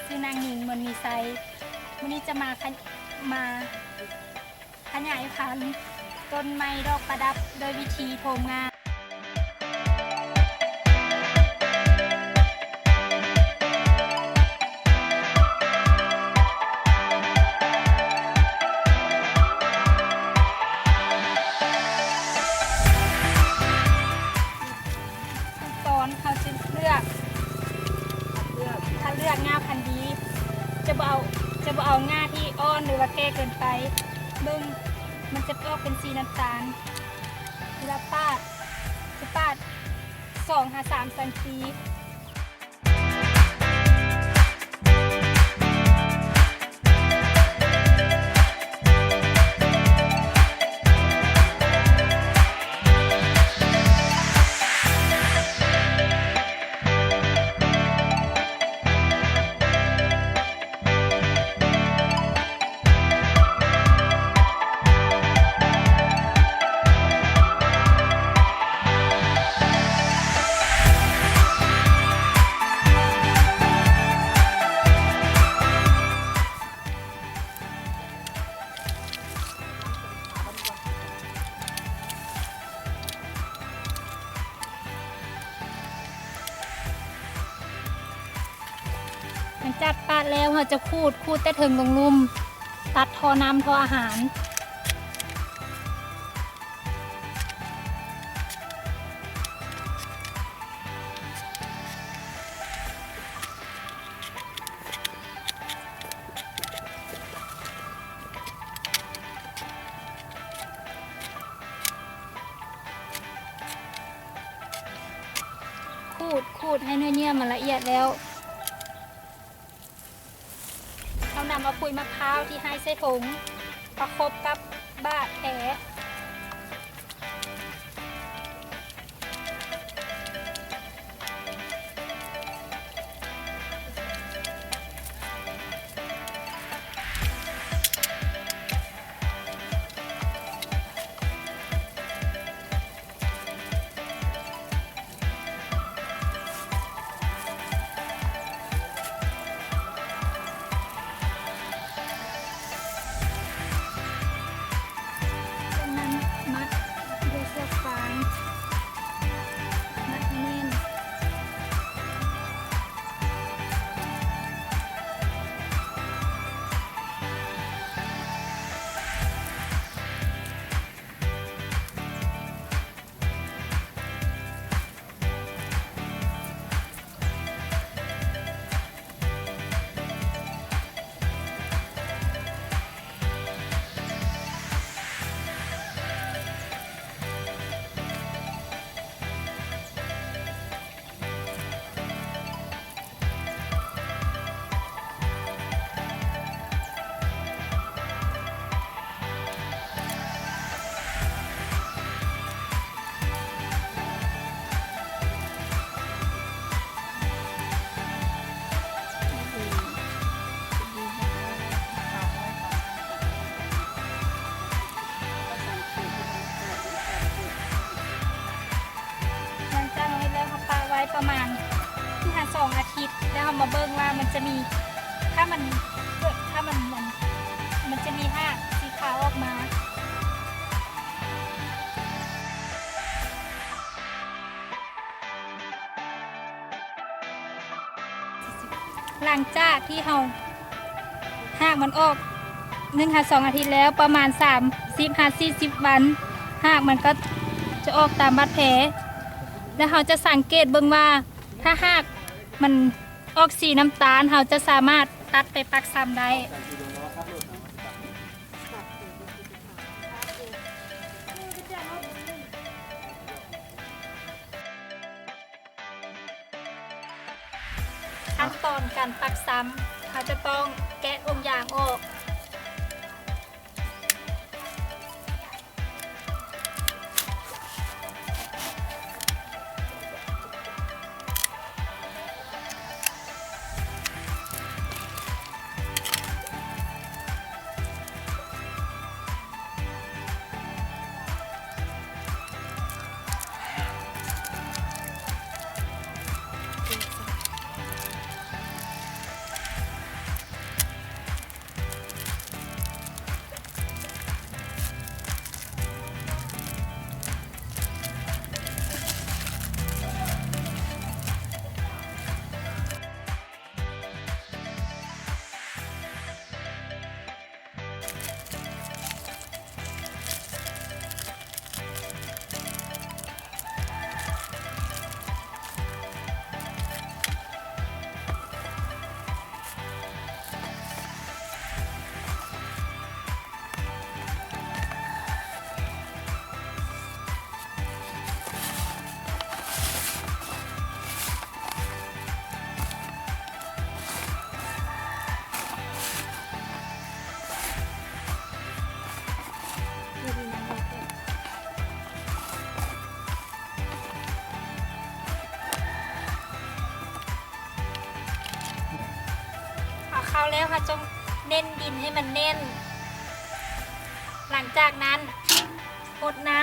ชื่อนางหญิงมนมีไซวันนี้จะมาขยายพันธุ์ต้นไม้ดอกประดับโดยวิธีโถมงาตอนเขาจะเลือกถ้าเลือกงาพันธุ์ดีจะบ่เอางาที่อ่อนหรือว่าแก่เกินไปเบิ่งมันจะออกเป็นสีน้ำตาลเวลาจะปาด2-3 สันทีหลังจากปาดแล้วเราจะขูดแต่ถึงลงลุ่มตัดทอน้ำทออาหารขูดให้เนื้อเนี่ยมันละเอียดแล้วเรานำเอาปุยมะพร้าวที่ให้ใส่ถุงประคบกับบาดแผลมัดด้วยเชือกฟางมัดให้แน่นประมาณ2 อาทิตย์แล้วเรามาเบิ่งว่ามันจะมีถ้ามันจะมีหากสีขาวออกมาหลังจากที่เราหากมันออก1-2 อาทิตย์แล้วประมาณ30-40 วันหากมันก็จะออกตามบาดแผลแล้วเราจะสังเกตเบิ่งว่าถ้าหากมันออกสีน้ำตาลเราจะสามารถตัดไปปักซ้ำได้ขั้นตอนการปักซ้ำเราจะต้องแกะองค์ยางออก แล้วค่ะจงเน้นดินให้มันแน่น หลังจากนั้นกดน้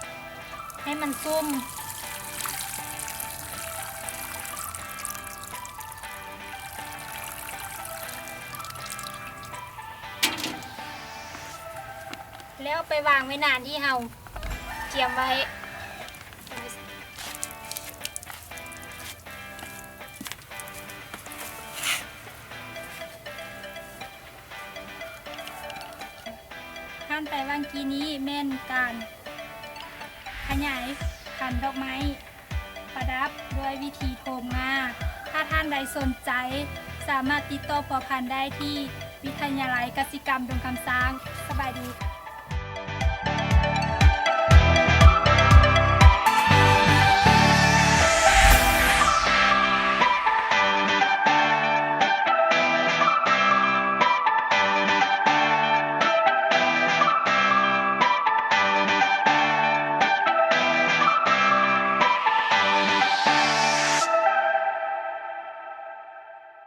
ำให้มันซุ่มแล้วไปวางไว้นานที่เราเตรียมไว้ขั้นไปวางกีนี้แม่นการขยายพันธุ์ดอกไม้ประดับด้วยวิธีโทมงาถ้าท่านใดสนใจสามารถติดต่อพ่อพันธุ์ได้ที่วิทยาลัยกสิกรรมดงคำสร้างสบายดี